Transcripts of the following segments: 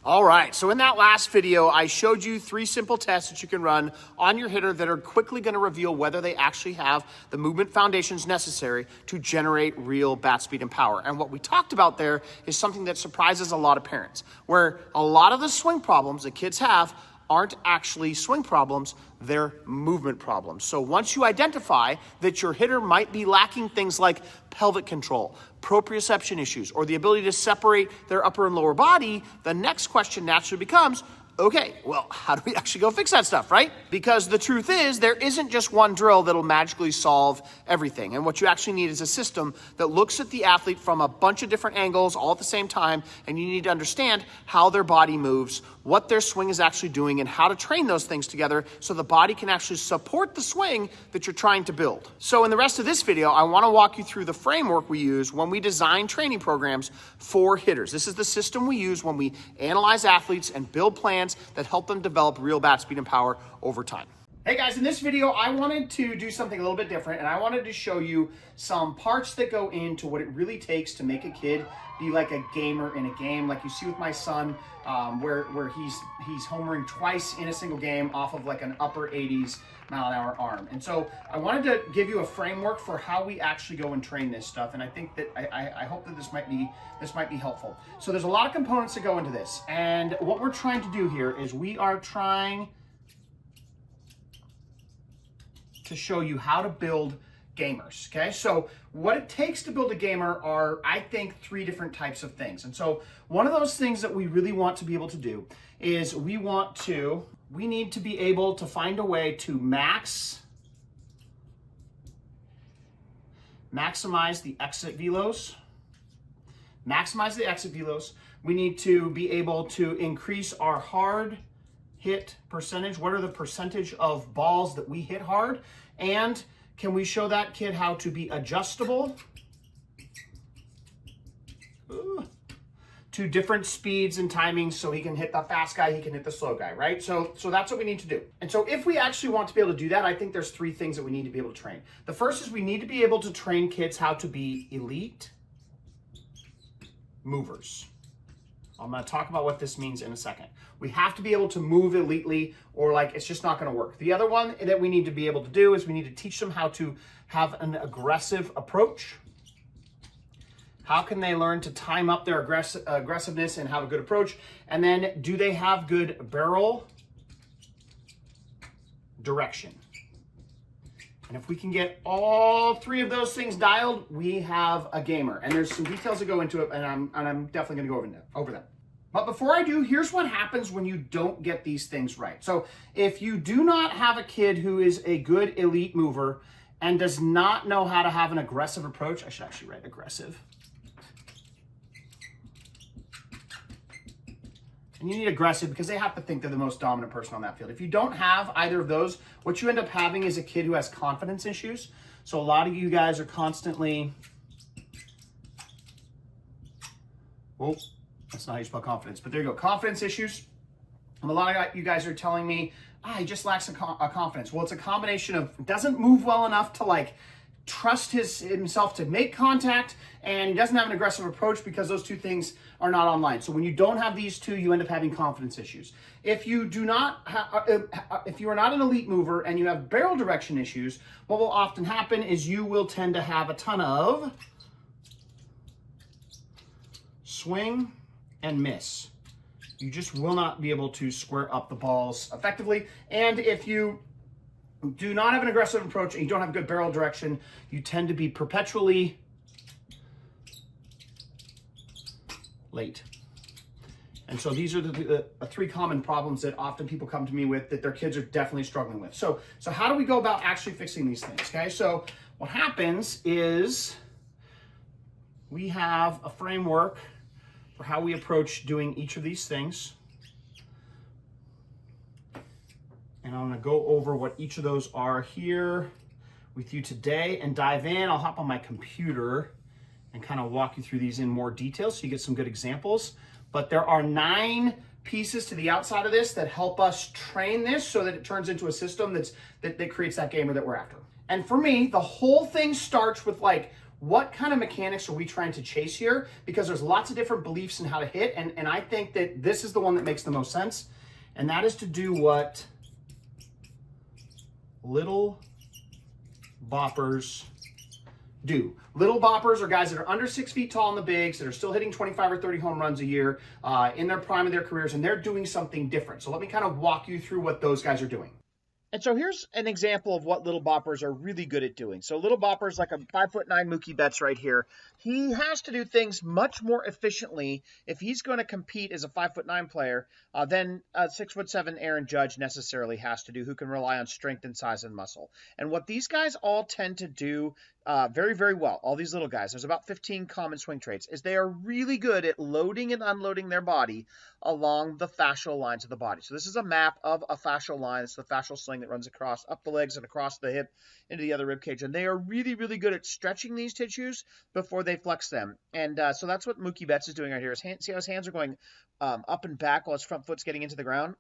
All right, so in that last video, I showed you 3 simple tests that you can run on your hitter that are quickly gonna reveal whether they actually have the movement foundations necessary to generate real bat speed and power. And what we talked about there is something that surprises a lot of parents, where a lot of the swing problems that kids have aren't actually swing problems, they're movement problems. So once you identify that your hitter might be lacking things like pelvic control, proprioception issues, or the ability to separate their upper and lower body, the next question naturally becomes, okay, well, how do we actually go fix that stuff, right? Because the truth is, there isn't just one drill that'll magically solve everything. And what you actually need is a system that looks at the athlete from a bunch of different angles all at the same time, and you need to understand how their body moves, what their swing is actually doing, and how to train those things together so the body can actually support the swing that you're trying to build. So in the rest of this video, I wanna walk you through the framework we use when we design training programs for hitters. This is the system we use when we analyze athletes and build plans that help them develop real bat speed and power over time. Hey guys, in this video, I wanted to do something a little bit different, and I wanted to show you some parts that go into what it really takes to make a kid be like a gamer in a game, like you see with my son, where he's homering twice in a single game off of like an upper 80s mile an hour arm. And so I wanted to give you a framework for how we actually go and train this stuff, and I think that I hope that this might be helpful. So there's a lot of components that go into this, and what we're trying to do here is we are trying to show you how to build gamers, okay? So what it takes to build a gamer are, I think, 3 different types of things. And so one of those things that we really want to be able to do is we need to be able to find a way to maximize the exit velos. Maximize the exit velos. We need to be able to increase our hard hit percentage. What are the percentage of balls that we hit hard? And can we show that kid how to be adjustable to different speeds and timings, so he can hit the fast guy, he can hit the slow guy, right? So that's what we need to do. And so if we actually want to be able to do that, I think there's 3 things that we need to be able to train. The first is we need to be able to train kids how to be elite movers. I'm going to talk about what this means in a second. We have to be able to move elitely, or like it's just not going to work. The other one that we need to be able to do is we need to teach them how to have an aggressive approach. How can they learn to time up their aggressiveness and have a good approach? And then, do they have good barrel direction? And if we can get all 3 of those things dialed, we have a gamer. And there's some details that go into it, and I'm definitely going to go over them. But before I do, here's what happens when you don't get these things right. So if you do not have a kid who is a good elite mover and does not know how to have an aggressive approach, I should actually write aggressive. And you need aggressive because they have to think they're the most dominant person on that field. If you don't have either of those, what you end up having is a kid who has confidence issues. So a lot of you guys are constantly, oh, that's not how you spell confidence, but there you go, confidence issues. And a lot of you guys are telling me, he just lacks a confidence. Well, it's a combination of doesn't move well enough to like trust himself to make contact, and he doesn't have an aggressive approach because those 2 things are not online. So when you don't have these 2, you end up having confidence issues. If you do not, if you are not an elite mover and you have barrel direction issues, what will often happen is you will tend to have a ton of swing and miss. You just will not be able to square up the balls effectively. And if you do not have an aggressive approach and you don't have good barrel direction, you tend to be perpetually late. And so these are the 3 common problems that often people come to me with that their kids are definitely struggling with. So how do we go about actually fixing these things, okay? So what happens is we have a framework for how we approach doing each of these things. And I'm going to go over what each of those are here with you today and dive in. I'll hop on my computer and kind of walk you through these in more detail so you get some good examples. But there are 9 pieces to the outside of this that help us train this so that it turns into a system that creates that gamer that we're after. And for me, the whole thing starts with like, what kind of mechanics are we trying to chase here? Because there's lots of different beliefs in how to hit, and I think that this is the one that makes the most sense, and that is to do what little boppers do. Little boppers are guys that are under 6 feet tall in the bigs, that are still hitting 25 or 30 home runs a year in their prime of their careers, and they're doing something different. So let me kind of walk you through what those guys are doing. And so here's an example of what little boppers are really good at doing. So little boppers, like a 5'9" Mookie Betts right here, he has to do things much more efficiently if he's going to compete as a 5'9" player than a 6'7" Aaron Judge necessarily has to do, who can rely on strength and size and muscle. And what these guys all tend to do very, very well, all these little guys, there's about 15 common swing traits, is they are really good at loading and unloading their body along the fascial lines of the body. So this is a map of a fascial line. It's the fascial sling that runs across up the legs and across the hip into the other rib cage. And they are really, really good at stretching these tissues before they flex them. And so that's what Mookie Betts is doing right here. See how his hands are going up and back while his front foot's getting into the ground?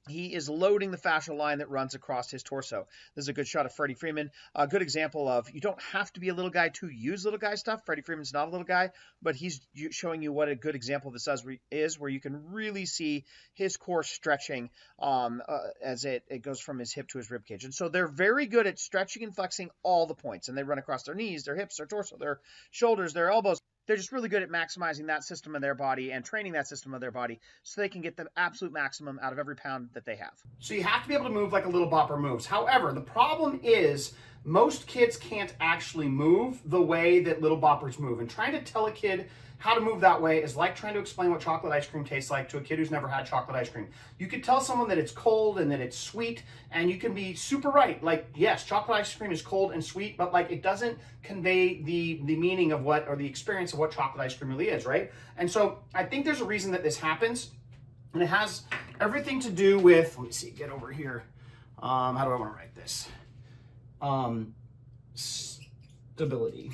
He is loading the fascial line that runs across his torso. This is a good shot of Freddie Freeman. A good example of, you don't have to be a little guy to use little guy stuff. Freddie Freeman's not a little guy, but he's showing you what a good example of this is, where you can really see his core stretching as it goes from his hip to his rib cage. And so they're very good at stretching and flexing all the points, and they run across their knees, their hips, their torso, their shoulders, their elbows. They're just really good at maximizing that system of their body and training that system of their body so they can get the absolute maximum out of every pound that they have. So you have to be able to move like a little bopper moves. However, the problem is most kids can't actually move the way that little boppers move. And trying to tell a kid how to move that way is like trying to explain what chocolate ice cream tastes like to a kid who's never had chocolate ice cream. You could tell someone that it's cold and that it's sweet, and you can be super right. Like, yes, chocolate ice cream is cold and sweet, but like it doesn't convey the meaning of what, or the experience of what chocolate ice cream really is, right? And so I think there's a reason that this happens, and it has everything to do with, let me see, get over here. How do I want to write this? Stability.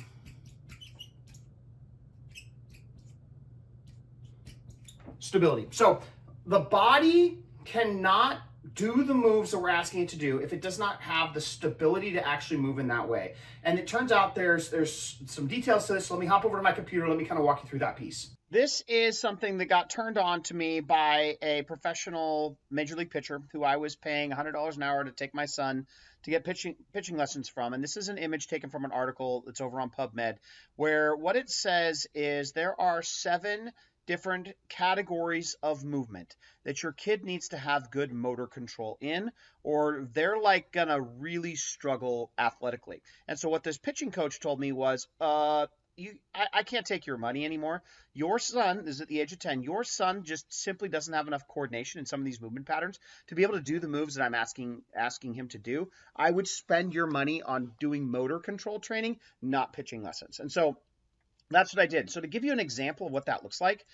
Stability. So the body cannot do the moves that we're asking it to do if it does not have the stability to actually move in that way. And it turns out there's some details to this. So let me hop over to my computer. Let me kind of walk you through that piece. This is something that got turned on to me by a professional major league pitcher who I was paying $100 an hour to take my son to get pitching lessons from. And this is an image taken from an article that's over on PubMed, where what it says is there are 7 different categories of movement that your kid needs to have good motor control in, or they're like gonna really struggle athletically. And so what this pitching coach told me was, I can't take your money anymore. Your son is at the age of 10. Your son just simply doesn't have enough coordination in some of these movement patterns to be able to do the moves that I'm asking him to do. I would spend your money on doing motor control training, not pitching lessons. And so that's what I did. So to give you an example of what that looks like,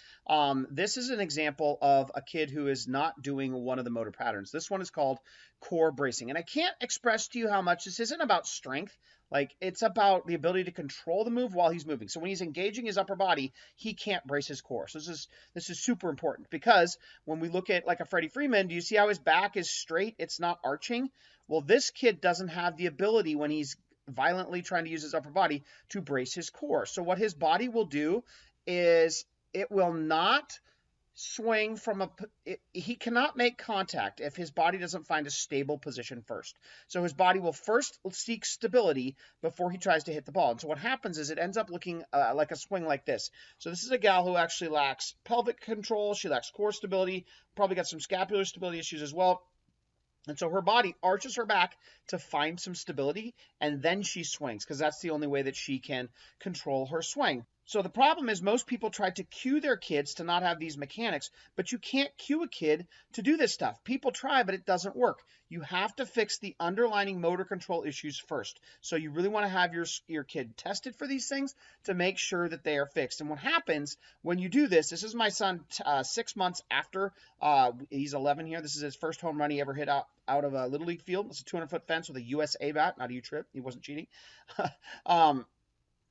this is an example of a kid who is not doing one of the motor patterns. This one is called core bracing. And I can't express to you how much this isn't about strength. Like, it's about the ability to control the move while he's moving. So when he's engaging his upper body, he can't brace his core. So this is super important, because when we look at like a Freddie Freeman, do you see how his back is straight? It's not arching. Well, this kid doesn't have the ability, when he's violently trying to use his upper body, to brace his core. So what his body will do is it will not swing from he cannot make contact if his body doesn't find a stable position first. So his body will first seek stability before he tries to hit the ball. And so what happens is it ends up looking like a swing like this. So this is a gal who actually lacks pelvic control. She lacks core stability, probably got some scapular stability issues as well. And so her body arches her back to find some stability, and then she swings, because that's the only way that she can control her swing. So the problem is most people try to cue their kids to not have these mechanics, but you can't cue a kid to do this stuff. People try, but it doesn't work. You have to fix the underlying motor control issues first. So you really want to have your kid tested for these things to make sure that they are fixed. And what happens when you do this is my son 6 months after, he's 11 here. This is his first home run he ever hit out of a Little League field. It's a 200-foot fence with a USA bat, not a U-trip. He wasn't cheating.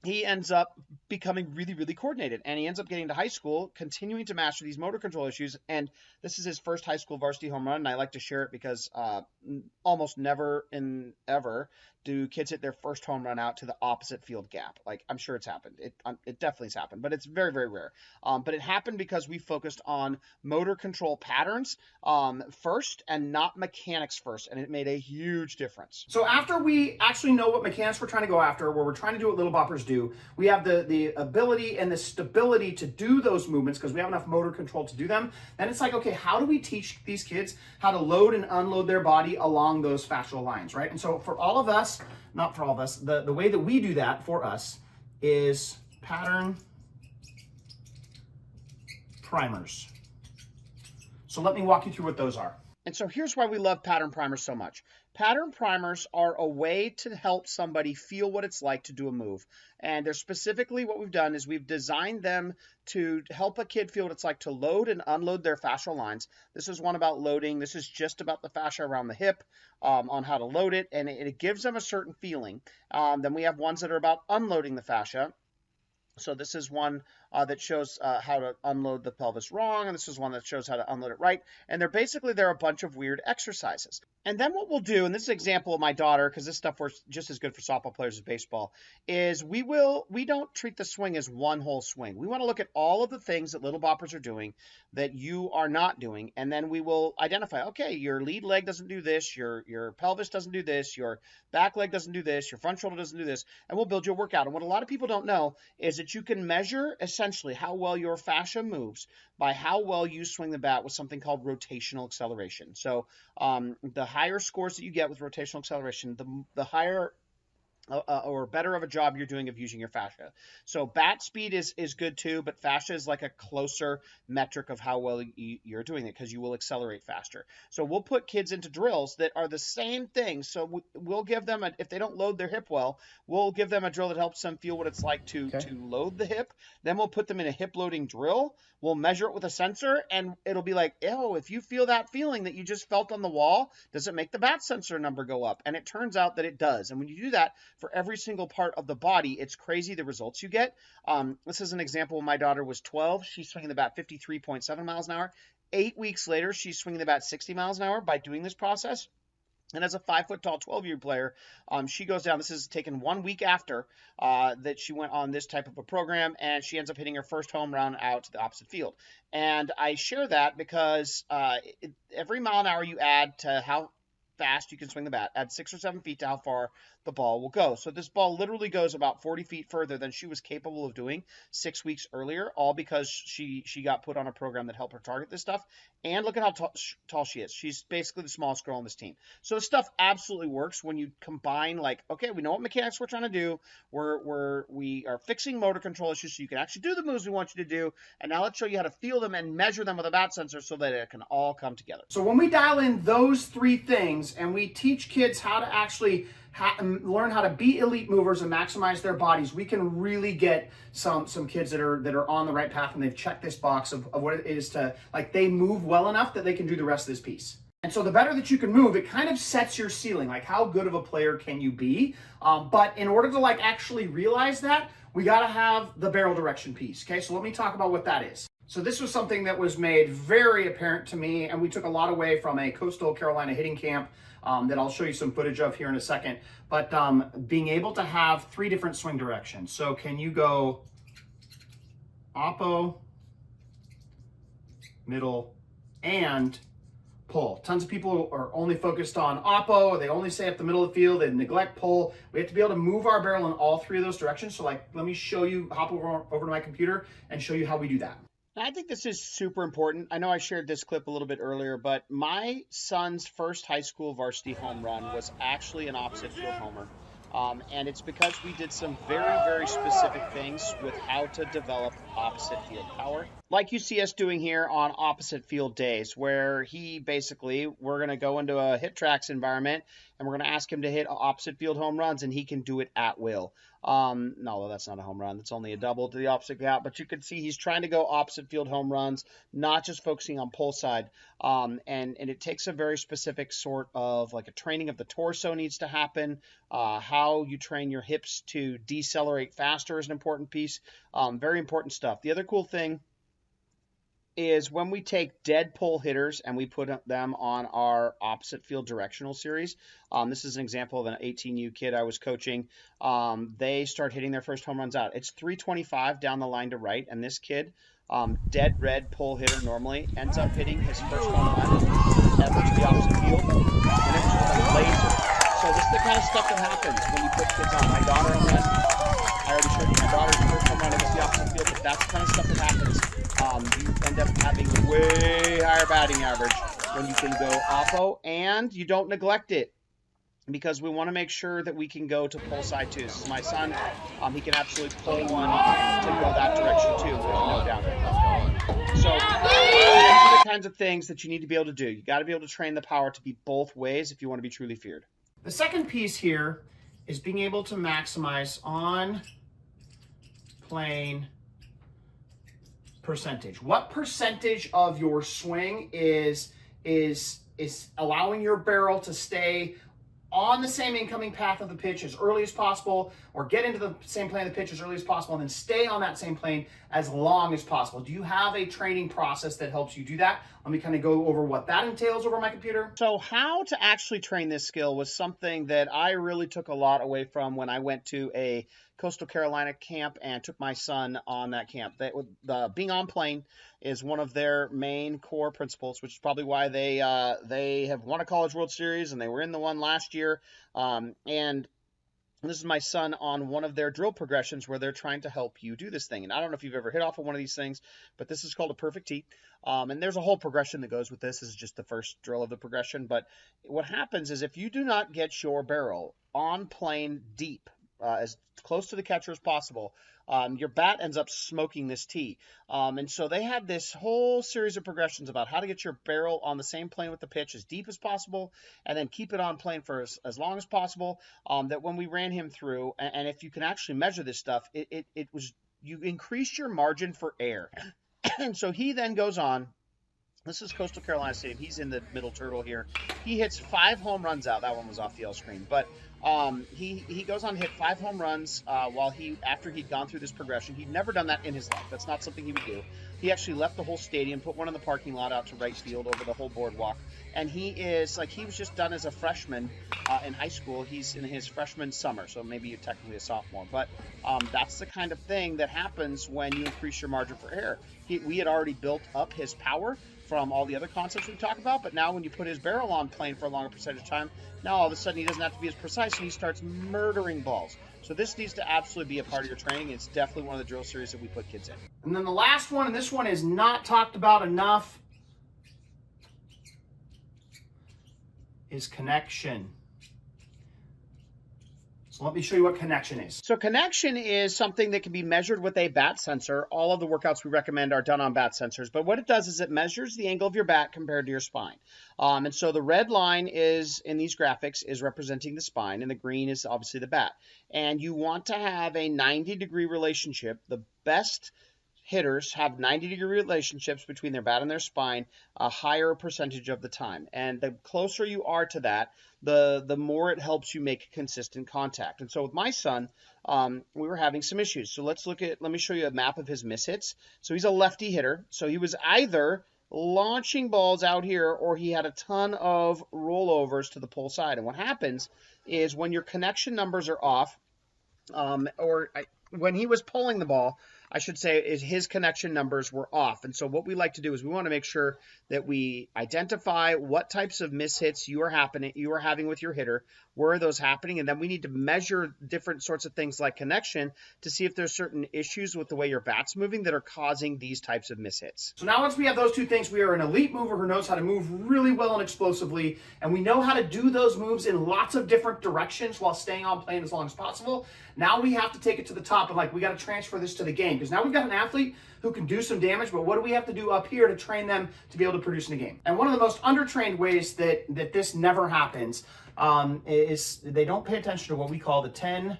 He ends up becoming really, really coordinated, and he ends up getting to high school, continuing to master these motor control issues. And this is his first high school varsity home run, and I like to share it because almost never ever do kids hit their first home run out to the opposite field gap? Like, I'm sure it's happened. It definitely has happened, but it's very, very rare. But it happened because we focused on motor control patterns first and not mechanics first, and it made a huge difference. So after we actually know what mechanics we're trying to go after, where we're trying to do what little boppers do, we have the ability and the stability to do those movements because we have enough motor control to do them. Then it's like, okay, how do we teach these kids how to load and unload their body along those fascial lines, right? And so for all of us, not for all of us, the way that we do that for us is pattern primers. So let me walk you through what those are. And so here's why we love pattern primers so much. Pattern primers are a way to help somebody feel what it's like to do a move. And they're specifically what we've done is we've designed them to help a kid feel what it's like to load and unload their fascial lines. This is one about loading. This is just about the fascia around the hip, on how to load it, and it gives them a certain feeling. Then we have ones that are about unloading the fascia. So this is one that shows how to unload the pelvis wrong, and this is one that shows how to unload it right. And they're a bunch of weird exercises. And then what we'll do, and this is an example of my daughter, because this stuff works just as good for softball players as baseball, is we don't treat the swing as one whole swing. We want to look at all of the things that little boppers are doing that you are not doing, and then we will identify, okay, your lead leg doesn't do this, your pelvis doesn't do this, your back leg doesn't do this, your front shoulder doesn't do this, and we'll build you a workout. And what a lot of people don't know is that you can measure essentially how well your fascia moves by how well you swing the bat with something called rotational acceleration. So the higher scores that you get with rotational acceleration, the higher or better of a job you're doing of using your fascia. So bat speed is good too, but fascia is like a closer metric of how well you're doing it because you will accelerate faster. So we'll put kids into drills that are the same thing. So we'll give them, if they don't load their hip well, we'll give them a drill that helps them feel what it's like to load the hip. Then we'll put them in a hip loading drill. We'll measure it with a sensor, and it'll be like, oh, if you feel that feeling that you just felt on the wall, does it make the bat sensor number go up? And it turns out that it does. And when you do that for every single part of the body, it's crazy the results you get. This is an example when my daughter was 12. She's swinging the bat 53.7 miles an hour. 8 weeks later, she's swinging the bat 60 miles an hour by doing this process. And as a 5-foot-tall, 12-year player, she goes down. This is taken 1 week after that she went on this type of a program, and she ends up hitting her first home run out to the opposite field. And I share that because every mile an hour you add to how fast you can swing the bat, add 6 or 7 feet to how far the ball will go. So this ball literally goes about 40 feet further than she was capable of doing 6 weeks earlier, all because she got put on a program that helped her target this stuff. And look at how tall she is. She's basically the smallest girl on this team. So this stuff absolutely works when you combine, like, okay, we know what mechanics we're trying to do. We are fixing motor control issues so you can actually do the moves we want you to do. And now let's show you how to feel them and measure them with a bat sensor so that it can all come together. So when we dial in those three things and we teach kids how to actually learn how to be elite movers and maximize their bodies, we can really get some kids that are on the right path and they've checked this box of what it is to, like, they move well enough that they can do the rest of this piece. And so the better that you can move, it kind of sets your ceiling, like how good of a player can you be. But in order to like actually realize that, we got to have the barrel direction piece. Okay, so let me talk about what that is. So this was something that was made very apparent to me, and we took a lot away from a Coastal Carolina hitting camp that I'll show you some footage of here in a second. But being able to have 3 different swing directions. So can you go oppo, middle, and pull? Tons of people are only focused on oppo, they only stay up the middle of the field, they neglect pull. We have to be able to move our barrel in all 3 of those directions. So like, let me show you, hop over to my computer and show you how we do that. I think this is super important. I know I shared this clip a little bit earlier, but my son's first high school varsity home run was actually an opposite field homer. And it's because we did some very, very specific things with how to develop opposite field power. Like you see us doing here on opposite field days, where we're going to go into a hit tracks environment and we're going to ask him to hit opposite field home runs, and he can do it at will. No, that's not a home run. That's only a double to the opposite gap. But you can see he's trying to go opposite field home runs, not just focusing on pull side. And it takes a very specific sort of like a training of the torso needs to happen. How you train your hips to decelerate faster is an important piece. Very important stuff. The other cool thing is when we take dead pull hitters and we put them on our opposite field directional series. This is an example of an 18U kid I was coaching. They start hitting their first home runs out. It's 325 down the line to right, and this kid, dead red pull hitter normally, ends up hitting his first home run ever to the opposite field, and it's just a laser. So this is the kind of stuff that happens when you put kids on. My daughter on that, I already showed you my daughter's first home run against the opposite field, but that's the kind of stuff that happens. You end up having way higher batting average when you can go oppo, and you don't neglect it, because we want to make sure that we can go to pull side too. This is my son. He can absolutely pull one to go that direction too, with no doubt. So these are the kinds of things that you need to be able to do. You got to be able to train the power to be both ways if you want to be truly feared. The second piece here is being able to maximize on plane percentage. What percentage of your swing is allowing your barrel to stay on the same incoming path of the pitch as early as possible, or get into the same plane of the pitch as early as possible, and then stay on that same plane as long as possible? Do you have a training process that helps you do that? Let me kind of go over what that entails over my computer. So how to actually train this skill was something that I really took a lot away from when I went to a Coastal Carolina camp and took my son on that camp. Being on plane is one of their main core principles, which is probably why they have won a College World Series, and they were in the one last year. And this is my son on one of their drill progressions where they're trying to help you do this thing. And I don't know if you've ever hit off of one of these things, but this is called a perfect tee. And there's a whole progression that goes with this. This is just the first drill of the progression. But what happens is if you do not get your barrel on plane deep, as close to the catcher as possible, your bat ends up smoking this tee. And so they had this whole series of progressions about how to get your barrel on the same plane with the pitch as deep as possible, and then keep it on plane for as long as possible. That when we ran him through, and if you can actually measure this stuff, it was, you increased your margin for error. And so he then goes on. This is Coastal Carolina Stadium. He's in the middle turtle here. He hits 5 home runs out. That one was off the L screen. But he goes on to hit 5 home runs after he'd gone through this progression. He'd never done that in his life. That's not something he would do. He actually left the whole stadium, put one in the parking lot out to right field over the whole boardwalk. And he was just done as a freshman in high school. He's in his freshman summer, so maybe you're technically a sophomore. But that's the kind of thing that happens when you increase your margin for error. We had already built up his power from all the other concepts we talk about, but now when you put his barrel on plane for a longer percentage of time, now all of a sudden he doesn't have to be as precise, and he starts murdering balls. So this needs to absolutely be a part of your training. It's definitely one of the drill series that we put kids in. And then the last one, and this one is not talked about enough, is connection. So let me show you what connection is. So connection is something that can be measured with a bat sensor. All of the workouts we recommend are done on bat sensors. But what it does is it measures the angle of your bat compared to your spine. And so the red line is, in these graphics, is representing the spine, and the green is obviously the bat. And you want to have a 90-degree relationship. The best hitters have 90-degree relationships between their bat and their spine a higher percentage of the time. And the closer you are to that, the more it helps you make consistent contact. And so with my son, we were having some issues. So let me show you a map of his mishits. So he's a lefty hitter. So he was either launching balls out here, or he had a ton of rollovers to the pull side. And what happens is when your connection numbers are off, when he was pulling the ball, I should say, is his connection numbers were off. And so what we like to do is we want to make sure that we identify what types of mishits you are having with your hitter, where are those happening, and then we need to measure different sorts of things like connection to see if there's certain issues with the way your bat's moving that are causing these types of mishits. So now once we have those two things, we are an elite mover who knows how to move really well and explosively, and we know how to do those moves in lots of different directions while staying on plane as long as possible. Now we have to take it to the top, and we got to transfer this to the game, because now we've got an athlete who can do some damage, but what do we have to do up here to train them to be able to produce in the game? And one of the most undertrained ways that this never happens is they don't pay attention to what we call the 10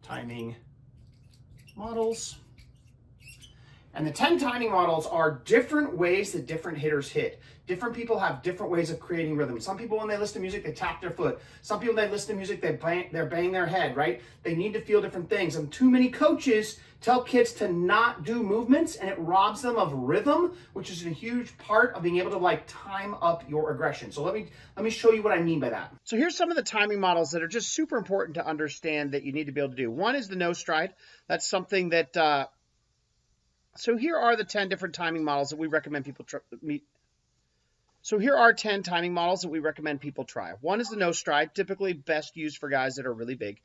timing models. And the 10 timing models are different ways that different hitters hit. Different people have different ways of creating rhythm. Some people, when they listen to music, they tap their foot. Some people, they listen to music, they bang their head, right? They need to feel different things. And too many coaches tell kids to not do movements, and it robs them of rhythm, which is a huge part of being able to like time up your aggression. So let me show you what I mean by that. So here's some of the timing models that are just super important to understand that you need to be able to do. One is the no stride. That's something that so here are the 10 different timing models that we recommend people try. So here are 10 timing models that we recommend people try. One is the no stride, typically best used for guys that are really big.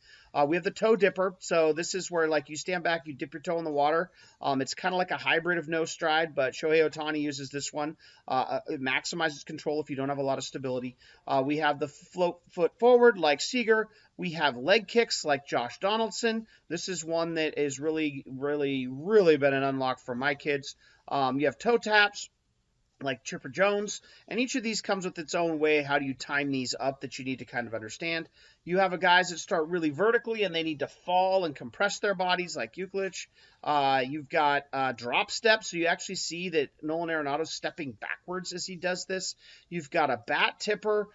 We have the toe dipper. So this is where like you stand back, you dip your toe in the water. It's kind of like a hybrid of no stride, but Shohei Ohtani uses this one. It maximizes control if you don't have a lot of stability. We have the float foot forward like Seager. We have leg kicks like Josh Donaldson. This is one that is really been an unlock for my kids. You have toe taps like Chipper Jones, and each of these comes with its own way. How do you time these up that you need to kind of understand? You have guys that start really vertically and they need to fall and compress their bodies like Euclid. You've got drop steps, so you actually see that Nolan Arenado's stepping backwards as he does this. You've got a bat tipper,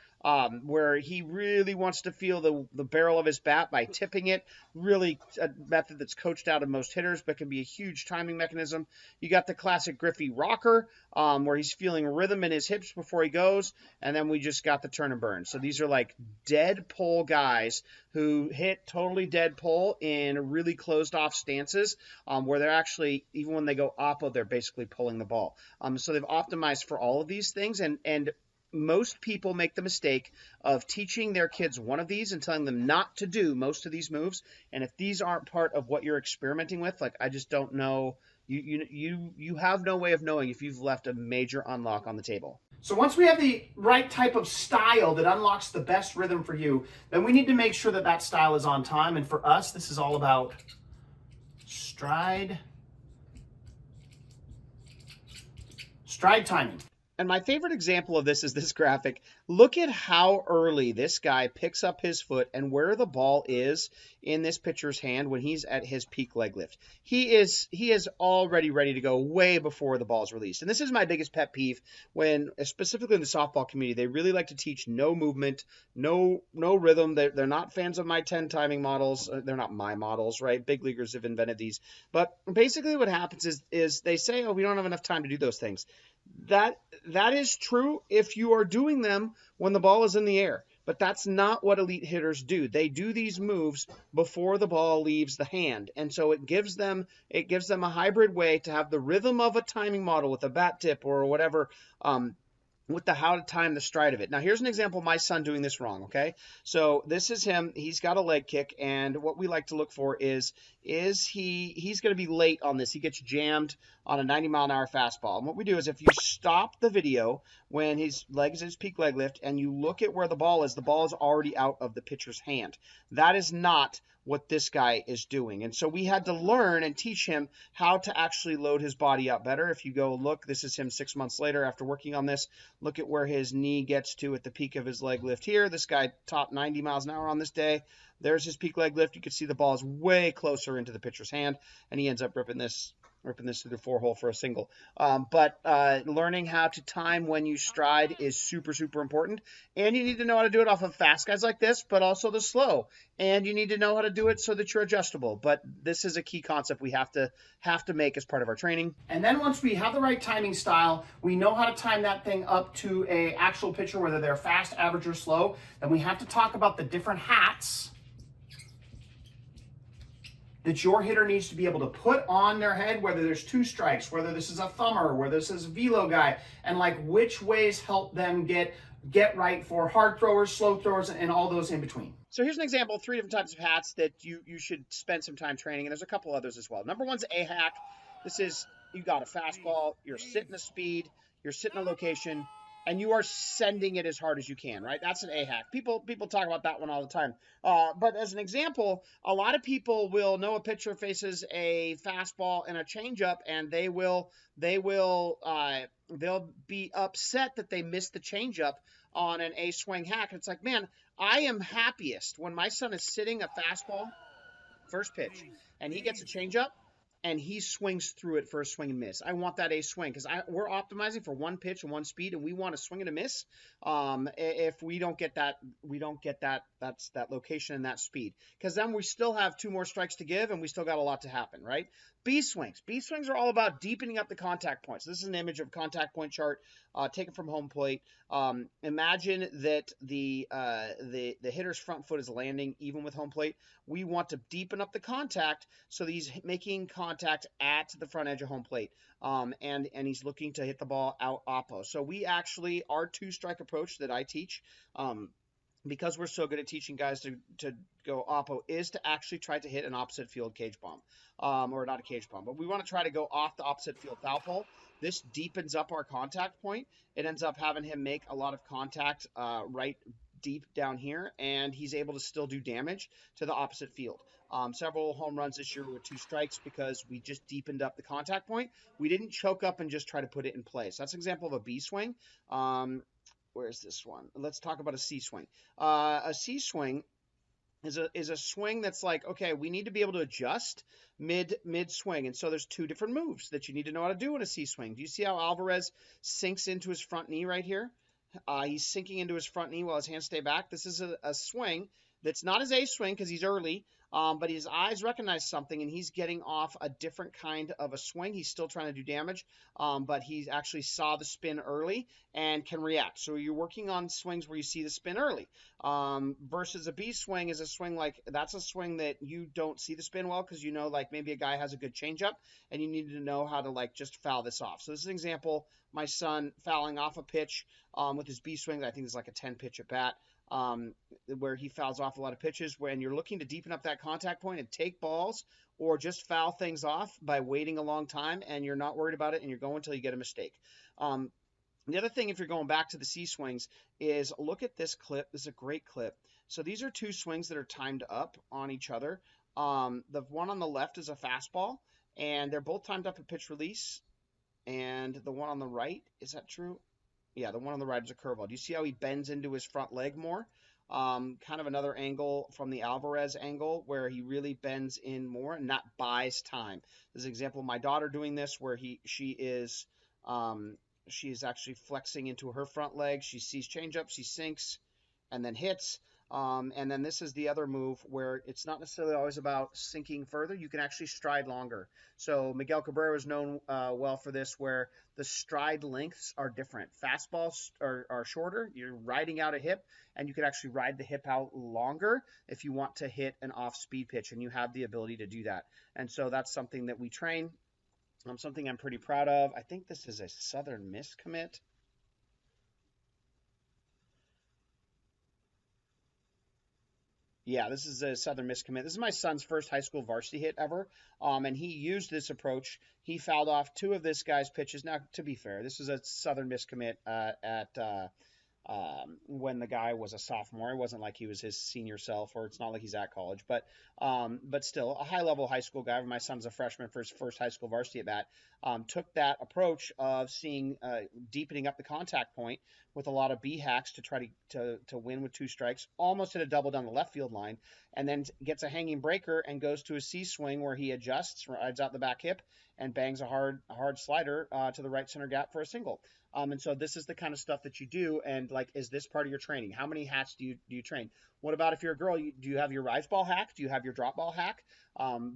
where he really wants to feel the barrel of his bat by tipping it. Really a method that's coached out of most hitters, but can be a huge timing mechanism. You got the classic Griffey rocker, where he's feeling rhythm in his hips before he goes. And then we just got the turn and burn. So these are like dead pull guys who hit totally dead pull in really closed off stances, where they're actually, even when they go oppo, they're basically pulling the ball. So they've optimized for all of these things, and most people make the mistake of teaching their kids one of these and telling them not to do most of these moves. And if these aren't part of what you're experimenting with, like, I just don't know. You have no way of knowing if you've left a major unlock on the table. So once we have the right type of style that unlocks the best rhythm for you, then we need to make sure that that style is on time. And for us, this is all about stride timing. And my favorite example of this is this graphic. Look at how early this guy picks up his foot and where the ball is in this pitcher's hand when he's at his peak leg lift. He is already ready to go way before the ball is released. And this is my biggest pet peeve when, specifically in the softball community, they really like to teach no movement, no rhythm. They're not fans of my 10 timing models. They're not my models, right? Big leaguers have invented these. But basically what happens is they say, oh, we don't have enough time to do those things. That is true if you are doing them when the ball is in the air, but that's not what elite hitters do. They do these moves before the ball leaves the hand, and so it gives them a hybrid way to have the rhythm of a timing model with a bat tip or whatever, with the how to time the stride of it. Now, here's an example of my son doing this wrong, okay? So this is him. He's got a leg kick, and what we like to look for is he's going to be late on this. He gets jammed on a 90-mile-an-hour fastball. And what we do is if you stop the video when his leg is at his peak leg lift and you look at where the ball is already out of the pitcher's hand. That is not what this guy is doing. And so we had to learn and teach him how to actually load his body out better. If you go look, this is him 6 months later after working on this. Look at where his knee gets to at the peak of his leg lift here. This guy topped 90 miles an hour on this day. There's his peak leg lift. You can see the ball is way closer into the pitcher's hand, and he ends up ripping this through the 4-hole for a single. But learning how to time when you stride is super, super important. And you need to know how to do it off of fast guys like this, but also the slow. And you need to know how to do it so that you're adjustable. But this is a key concept we have to make as part of our training. And then once we have the right timing style, we know how to time that thing up to a actual pitcher, whether they're fast, average, or slow. Then we have to talk about the different hats that your hitter needs to be able to put on their head, whether there's 2 strikes, whether this is a thumber, whether this is a velo guy, and like which ways help them get right for hard throwers, slow throwers, and all those in between. So here's an example of 3 different types of hats that you should spend some time training, and there's a couple others as well. Number one's a hack. This is, you got a fastball, you're sitting a speed, you're sitting a location, and you are sending it as hard as you can, right? That's an A-hack. People talk about that one all the time. But as an example, a lot of people will know a pitcher faces a fastball and a changeup, and they'll be upset that they missed the changeup on an A-swing hack. And it's like, man, I am happiest when my son is sitting a fastball, first pitch, and he gets a changeup, and he swings through it for a swing and miss. I want that a swing because we're optimizing for one pitch and one speed, and we want a swing and a miss. If we don't get that, that's that location and that speed, because then we still have 2 more strikes to give, and we still got a lot to happen, right? B swings. B swings are all about deepening up the contact points. This is an image of contact point chart taken from home plate. Imagine that the hitter's front foot is landing even with home plate. We want to deepen up the contact so that he's making contact at the front edge of home plate, and he's looking to hit the ball out oppo. So we actually, our 2-strike approach that I teach, because we're so good at teaching guys to go oppo, is to actually try to hit an opposite field cage bomb, or not a cage bomb, but we want to try to go off the opposite field foul pole. This deepens up our contact point. It ends up having him make a lot of contact right deep down here, and he's able to still do damage to the opposite field. Several home runs this year with 2 strikes because we just deepened up the contact point. We didn't choke up and just try to put it in place. That's an example of a B swing. Where's this one? Let's talk about a C swing. A C swing is a swing that's like, okay, we need to be able to adjust mid swing, and so there's 2 different moves that you need to know how to do in a C swing. Do you see how Alvarez sinks into his front knee right here? He's sinking into his front knee while his hands stay back. This is a swing that's not his A swing because he's early, but his eyes recognize something, and he's getting off a different kind of a swing. He's still trying to do damage, but he actually saw the spin early and can react. So you're working on swings where you see the spin early, versus a B swing is a swing like, that's a swing that you don't see the spin well because you know, like, maybe a guy has a good changeup and you need to know how to, like, just foul this off. So this is an example, my son fouling off a pitch with his B swing. I think it's like a 10 pitch at bat. Where he fouls off a lot of pitches. When you're looking to deepen up that contact point and take balls or just foul things off by waiting a long time, and you're not worried about it and you're going until you get a mistake. The other thing, if you're going back to the C swings, is look at this clip. This is a great clip. So these are 2 swings that are timed up on each other. The one on the left is a fastball, and they're both timed up at pitch release. And the one on the right, is that true? Yeah, the one on the right is a curveball. Do you see how he bends into his front leg more? Kind of another angle from the Alvarez angle where he really bends in more, and that buys time. There's an example of my daughter doing this where she is actually flexing into her front leg. She sees changeup, she sinks, and then hits. And then this is the other move where it's not necessarily always about sinking further. You can actually stride longer. So Miguel Cabrera is known well for this, where the stride lengths are different. Fastballs are shorter. You're riding out a hip, and you can actually ride the hip out longer if you want to hit an off-speed pitch, and you have the ability to do that. And so that's something that we train, something I'm pretty proud of. I think this is a Southern Miss commit. Yeah, this is a Southern Miss commit. This is my son's first high school varsity hit ever, and he used this approach. He fouled off 2 of this guy's pitches. Now, to be fair, this is a Southern Miss commit when the guy was a sophomore. It wasn't like he was his senior self, or it's not like he's at college, but still a high-level high school guy. My son's a freshman for his first high school varsity at bat. Took that approach of deepening up the contact point with a lot of B hacks to try to win with 2 strikes, almost hit a double down the left field line, and then gets a hanging breaker and goes to a C swing where he adjusts, rides out the back hip, and bangs a hard slider to the right center gap for a single. And so this is the kind of stuff that you do. And, like, is this part of your training? How many hacks do you train? What about if you're a girl? Do you have your rise ball hack? Do you have your drop ball hack?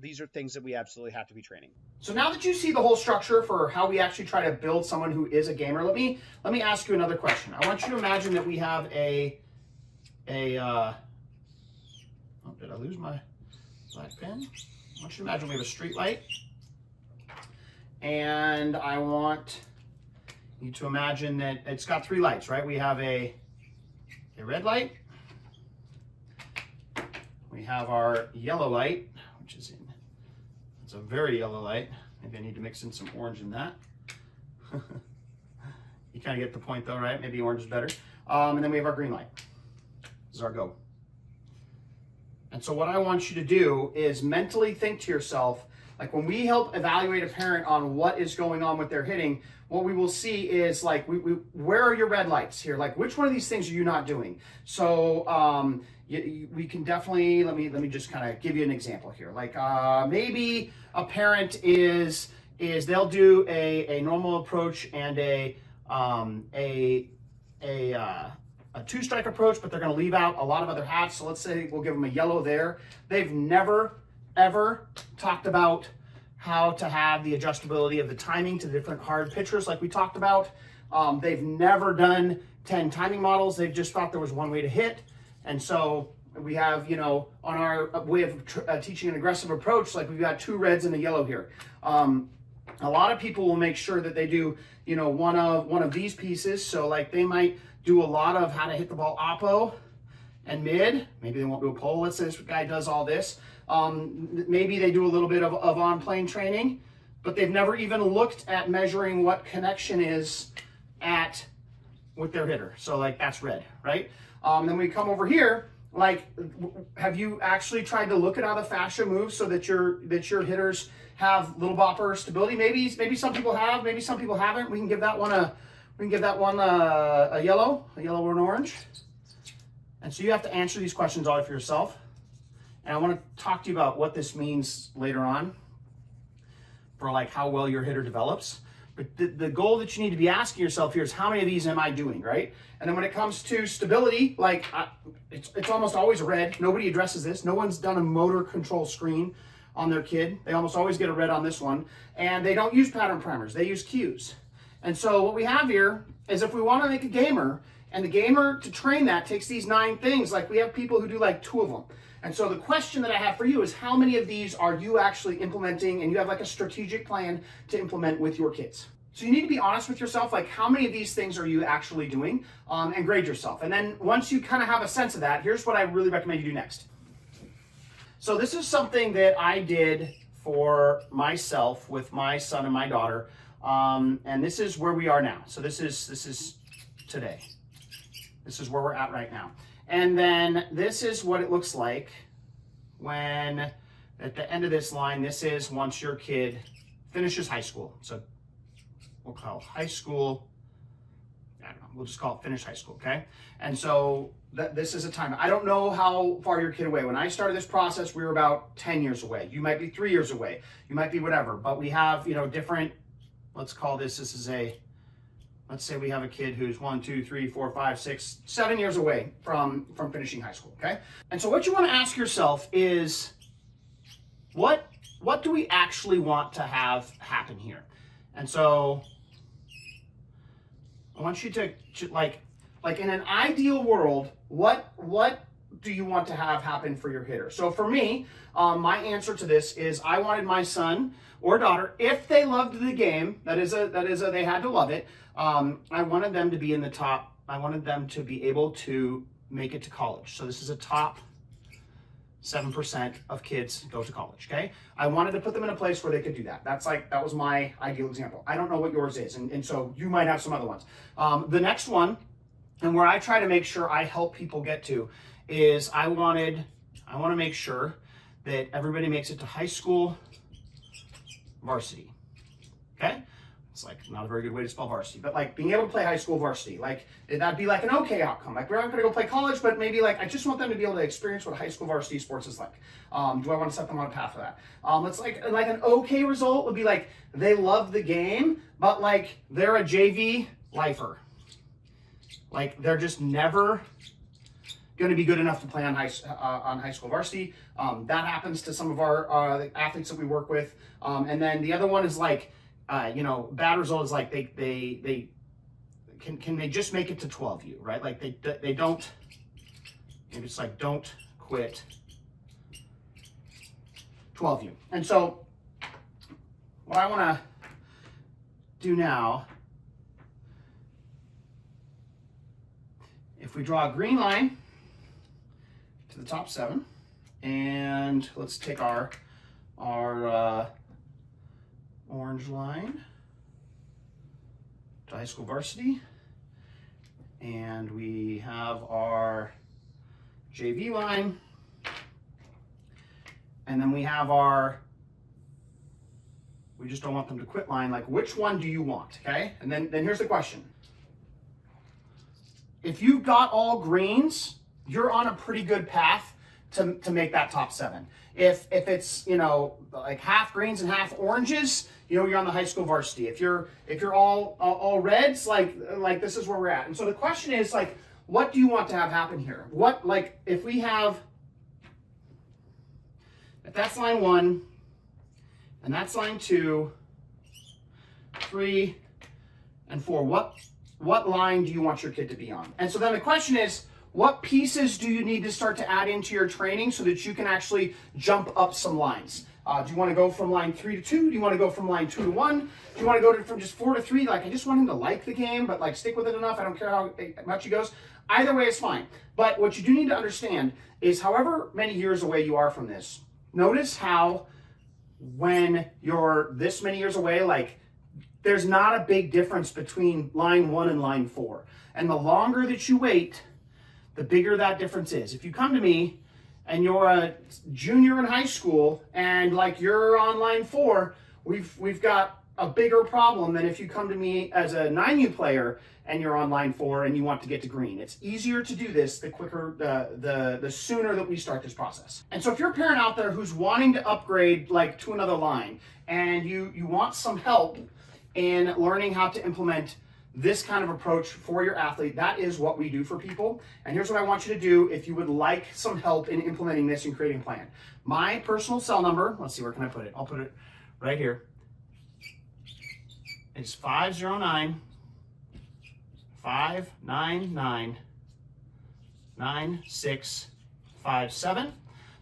These are things that we absolutely have to be training. So now that you see the whole structure for how we actually try to build someone who is a gamer, let me ask you another question. I want you to imagine that we have oh, did I lose my black pen? I want you to imagine we have a street light, and I want you to imagine that it's got 3 lights, right? We have a red light, we have our yellow light, which is it's a very yellow light. Maybe I need to mix in some orange in that. You kind of get the point though, right? Maybe orange is better. And then we have our green light. This is our go. And so what I want you to do is mentally think to yourself, like when we help evaluate a parent on what is going on with their hitting, what we will see is like, where are your red lights here? Like, which one of these things are you not doing? So we can definitely, let me just kind of give you an example here. Like maybe a parent is they'll do a normal approach and a two-strike approach, but they're going to leave out a lot of other hats. So let's say we'll give them a yellow there. They've never, ever talked about how to have the adjustability of the timing to the different hard pitchers like we talked about. They've never done 10 timing models. They've just thought there was one way to hit. And so we have, you know, on our way of teaching an aggressive approach, like we've got 2 reds and a yellow here. A lot of people will make sure that they do, you know, one of these pieces. So like they might do a lot of how to hit the ball oppo and mid. Maybe they won't do a pole. Let's say this guy does all this. Maybe they do a little bit of on-plane training, but they've never even looked at measuring what connection is with their hitter. So like that's red, right? Then we come over here, like, have you actually tried to look at how the fascia moves so that your hitters have little bopper stability? Maybe some people have, maybe some people haven't. We can give that one a yellow or an orange. And so you have to answer these questions all for yourself. And I want to talk to you about what this means later on for like how well your hitter develops. But the goal that you need to be asking yourself here is how many of these am I doing, right? And then when it comes to stability, like it's almost always a red. Nobody addresses this. No one's done a motor control screen on their kid. They almost always get a red on this one. And they don't use pattern primers. They use cues. And so what we have here is if we want to make a gamer, and the gamer to train that takes these 9 things, like we have people who do like 2 of them. And so the question that I have for you is how many of these are you actually implementing, and you have like a strategic plan to implement with your kids? So you need to be honest with yourself, like how many of these things are you actually doing, and grade yourself. And then once you kind of have a sense of that, here's what I really recommend you do next. So this is something that I did for myself with my son and my daughter. And this is where we are now. So this is today. This is where we're at right now. And then this is what it looks like when at the end of this line, this is once your kid finishes high school. So we'll call it high school. I don't know, we'll just call it finish high school, okay? And so this is a time. I don't know how far your kid away. When I started this process, we were about 10 years away. You might be 3 years away. You might be whatever. But we have, you know, different, let's call this is a, let's say we have a kid who's 1, 2, 3, 4, 5, 6, 7 years away from finishing high school, okay? And so what you want to ask yourself is, what do we actually want to have happen here? And so I want you to like in an ideal world, what do you want to have happen for your hitter? So for me, my answer to this is I wanted my son or daughter, if they loved the game, that is they had to love it. I wanted them to be in the top. I wanted them to be able to make it to college. So this is a top 7% of kids go to college, okay? I wanted to put them in a place where they could do that. That was my ideal example. I don't know what yours is, and so you might have some other ones. The next one, and where I try to make sure I help people get to, is I want to make sure that everybody makes it to high school varsity, okay? It's like not a very good way to spell varsity, but like being able to play high school varsity, like that'd be like an okay outcome. Like we're not going to go play college, but maybe like I just want them to be able to experience what high school varsity sports is like. Do I want to set them on a path for that? It's like an okay result would be like they love the game, but like they're a JV lifer. Like they're just never going to be good enough to play on high school varsity. That happens to some of our athletes that we work with. And then the other one is like, bad result is like they can they just make it to 12U, right? Like they don't, maybe it's like don't quit 12U. And so what I want to do now, if we draw a green line to the top 7, and let's take our orange line to high school varsity, and we have our JV line, and then we have our we just don't want them to quit line. Like, which one do you want? Okay, and then here's the question: if you got all greens, you're on a pretty good path to make that top 7. If it's, you know, like half greens and half oranges, you know, you're on the high school varsity. If you're all reds, like this is where we're at. And so the question is, like, what do you want to have happen here? What, like, if that's line 1, and that's line 2, 3, and 4, what line do you want your kid to be on? And so then the question is, what pieces do you need to start to add into your training so that you can actually jump up some lines? Do you want to go from line 3 to 2? Do you want to go from line 2 to 1? Do you want to go from just 4 to 3? Like, I just want him to like the game, but like stick with it enough. I don't care how much he goes. Either way is fine. But what you do need to understand is, however many years away you are from this, notice how when you're this many years away, like, there's not a big difference between line 1 and line 4. And the longer that you wait, the bigger that difference is. If you come to me and you're a junior in high school and like you're on line 4, we've got a bigger problem than if you come to me as a 9U player and you're on line 4 and you want to get to green. It's easier to do this the quicker, the sooner that we start this process. And so if you're a parent out there who's wanting to upgrade like to another line and you want some help in learning how to implement this kind of approach for your athlete, that is what we do for people. And here's what I want you to do if you would like some help in implementing this and creating a plan. My personal cell number, let's see, where can I put it? I'll put it right here. It's 509 599 9657.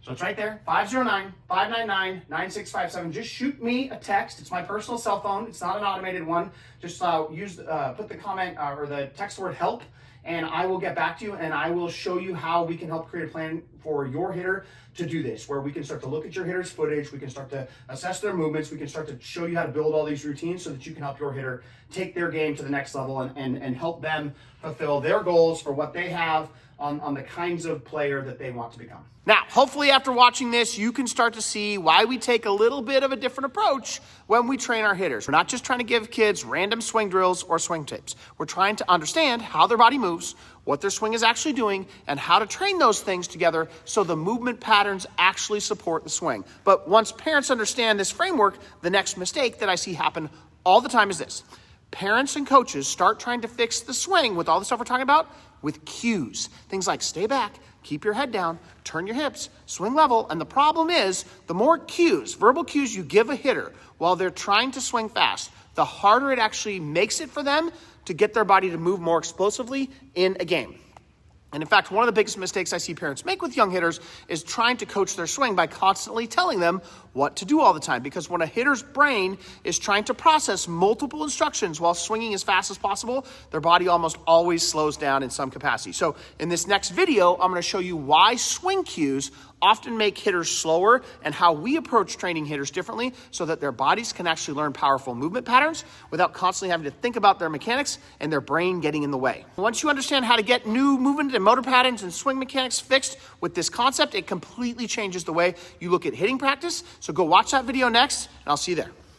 So it's right there, 509-599-9657. Just shoot me a text. It's my personal cell phone. It's not an automated one. Just put the comment or the text word help, and I will get back to you, and I will show you how we can help create a plan for your hitter to do this, where we can start to look at your hitter's footage, we can start to assess their movements, we can start to show you how to build all these routines so that you can help your hitter take their game to the next level and help them fulfill their goals for what they have on the kinds of player that they want to become. Now, hopefully after watching this, you can start to see why we take a little bit of a different approach when we train our hitters. We're not just trying to give kids random swing drills or swing tapes. We're trying to understand how their body moves, what their swing is actually doing, and how to train those things together so the movement patterns actually support the swing. But once parents understand this framework, the next mistake that I see happen all the time is this. Parents and coaches start trying to fix the swing with all the stuff we're talking about with cues. Things like stay back, keep your head down, turn your hips, swing level. And the problem is, the more cues, verbal cues you give a hitter while they're trying to swing fast, the harder it actually makes it for them to get their body to move more explosively in a game. And in fact, one of the biggest mistakes I see parents make with young hitters is trying to coach their swing by constantly telling them what to do all the time. Because when a hitter's brain is trying to process multiple instructions while swinging as fast as possible, their body almost always slows down in some capacity. So in this next video, I'm going to show you why swing cues often make hitters slower and how we approach training hitters differently so that their bodies can actually learn powerful movement patterns without constantly having to think about their mechanics and their brain getting in the way. Once you understand how to get new movement and motor patterns and swing mechanics fixed with this concept, it completely changes the way you look at hitting practice. So go watch that video next, and I'll see you there.